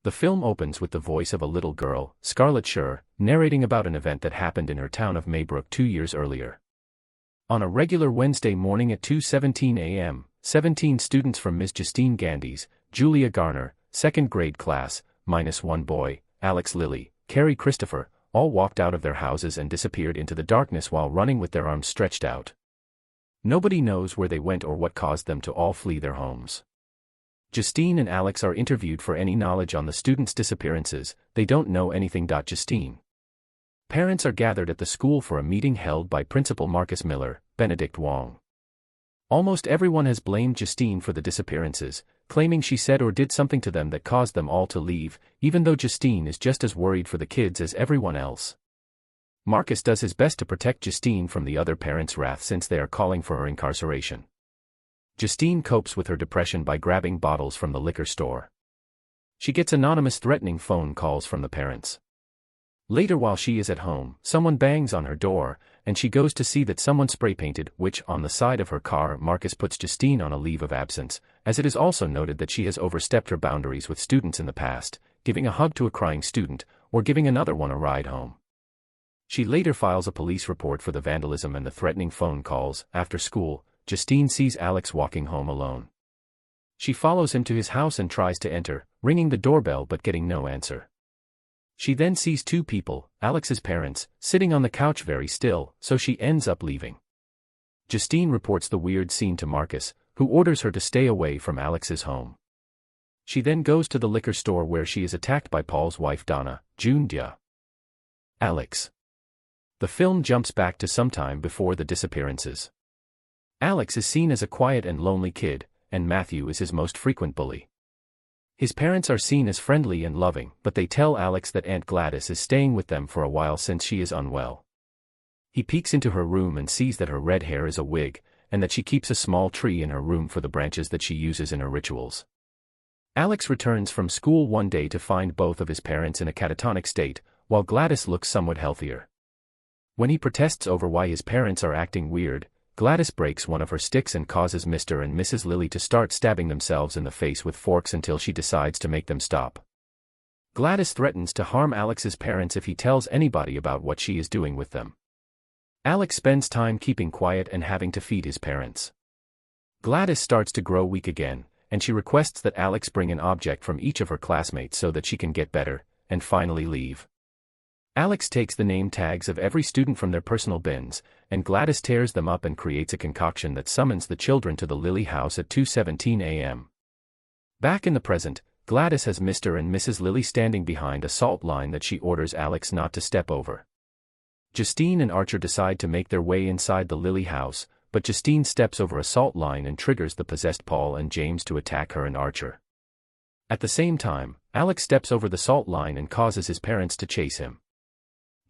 The film opens with the voice of a little girl, Scarlett Sher, narrating about an event that happened in her town of Maybrook 2 years earlier. On a regular Wednesday morning at 2:17 a.m., 17 students from Ms. Justine Gandy's, Julia Garner, second grade class, minus one boy, Alex Lilly, Carrie Christopher, all walked out of their houses and disappeared into the darkness while running with their arms stretched out. Nobody knows where they went or what caused them to all flee their homes. Justine and Alex are interviewed for any knowledge on the students' disappearances. They don't know anything. Justine. Parents are gathered at the school for a meeting held by Principal Marcus Miller, Benedict Wong. Almost everyone has blamed Justine for the disappearances, claiming she said or did something to them that caused them all to leave, even though Justine is just as worried for the kids as everyone else. Marcus does his best to protect Justine from the other parents' wrath since they are calling for her incarceration. Justine copes with her depression by grabbing bottles from the liquor store. She gets anonymous threatening phone calls from the parents. Later, while she is at home, someone bangs on her door, and she goes to see that someone spray-painted which on the side of her car. Marcus puts Justine on a leave of absence, as it is also noted that she has overstepped her boundaries with students in the past, giving a hug to a crying student, or giving another one a ride home. She later files a police report for the vandalism and the threatening phone calls. After school, Justine sees Alex walking home alone. She follows him to his house and tries to enter, ringing the doorbell but getting no answer. She then sees two people, Alex's parents, sitting on the couch very still, so she ends up leaving. Justine reports the weird scene to Marcus, who orders her to stay away from Alex's home. She then goes to the liquor store where she is attacked by Paul's wife Donna, June Dia. Alex. The film jumps back to some time before the disappearances. Alex is seen as a quiet and lonely kid, and Matthew is his most frequent bully. His parents are seen as friendly and loving, but they tell Alex that Aunt Gladys is staying with them for a while since she is unwell. He peeks into her room and sees that her red hair is a wig, and that she keeps a small tree in her room for the branches that she uses in her rituals. Alex returns from school one day to find both of his parents in a catatonic state, while Gladys looks somewhat healthier. When he protests over why his parents are acting weird, Gladys breaks one of her sticks and causes Mr. and Mrs. Lilly to start stabbing themselves in the face with forks until she decides to make them stop. Gladys threatens to harm Alex's parents if he tells anybody about what she is doing with them. Alex spends time keeping quiet and having to feed his parents. Gladys starts to grow weak again, and she requests that Alex bring an object from each of her classmates so that she can get better, and finally leave. Alex takes the name tags of every student from their personal bins, and Gladys tears them up and creates a concoction that summons the children to the Lilly house at 2:17 a.m. Back in the present, Gladys has Mr. and Mrs. Lilly standing behind a salt line that she orders Alex not to step over. Justine and Archer decide to make their way inside the Lilly house, but Justine steps over a salt line and triggers the possessed Paul and James to attack her and Archer. At the same time, Alex steps over the salt line and causes his parents to chase him.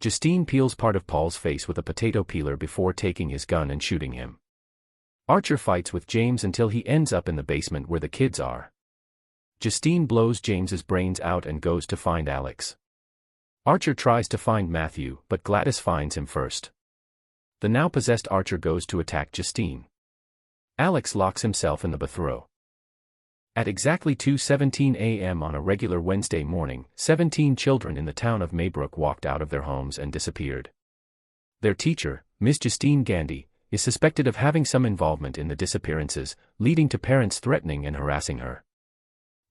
Justine peels part of Paul's face with a potato peeler before taking his gun and shooting him. Archer fights with James until he ends up in the basement where the kids are. Justine blows James's brains out and goes to find Alex. Archer tries to find Matthew, but Gladys finds him first. The now possessed Archer goes to attack Justine. Alex locks himself in the bathroom. At exactly 2:17 a.m. on a regular Wednesday morning, 17 children in the town of Maybrook walked out of their homes and disappeared. Their teacher, Ms. Justine Gandy, is suspected of having some involvement in the disappearances, leading to parents threatening and harassing her.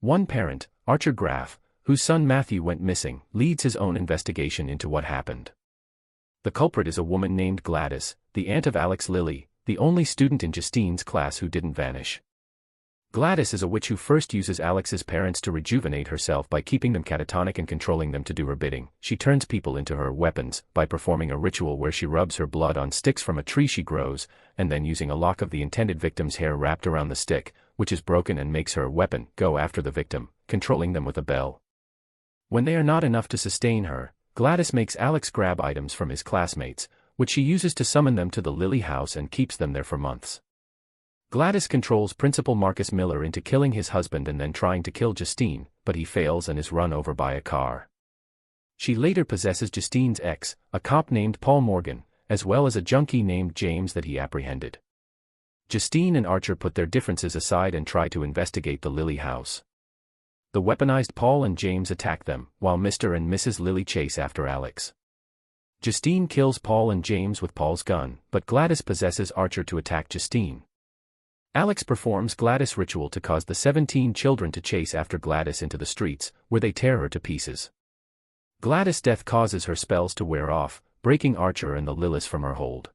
One parent, Archer Graff, whose son Matthew went missing, leads his own investigation into what happened. The culprit is a woman named Gladys, the aunt of Alex Lilly, the only student in Justine's class who didn't vanish. Gladys is a witch who first uses Alex's parents to rejuvenate herself by keeping them catatonic and controlling them to do her bidding. She turns people into her weapons by performing a ritual where she rubs her blood on sticks from a tree she grows, and then using a lock of the intended victim's hair wrapped around the stick, which is broken and makes her weapon, go after the victim, controlling them with a bell. When they are not enough to sustain her, Gladys makes Alex grab items from his classmates, which she uses to summon them to the Lilly house and keeps them there for months. Gladys controls Principal Marcus Miller into killing his husband and then trying to kill Justine, but he fails and is run over by a car. She later possesses Justine's ex, a cop named Paul Morgan, as well as a junkie named James that he apprehended. Justine and Archer put their differences aside and try to investigate the Lilly house. The weaponized Paul and James attack them, while Mr. and Mrs. Lily chase after Alex. Justine kills Paul and James with Paul's gun, but Gladys possesses Archer to attack Justine. Alex performs Gladys' ritual to cause the 17 children to chase after Gladys into the streets, where they tear her to pieces. Gladys' death causes her spells to wear off, breaking Archer and the Lillis from her hold.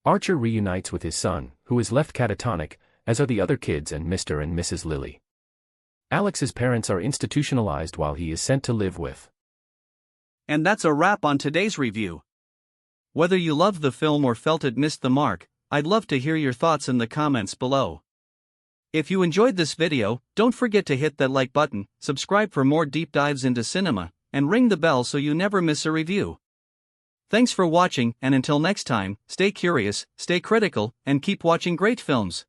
Archer reunites with his son, who is left catatonic, as are the other kids and Mr. and Mrs. Lily. Alex's parents are institutionalized while he is sent to live with. And that's a wrap on today's review. Whether you loved the film or felt it missed the mark, I'd love to hear your thoughts in the comments below. If you enjoyed this video, don't forget to hit that like button, subscribe for more deep dives into cinema, and ring the bell so you never miss a review. Thanks for watching, and until next time, stay curious, stay critical, and keep watching great films.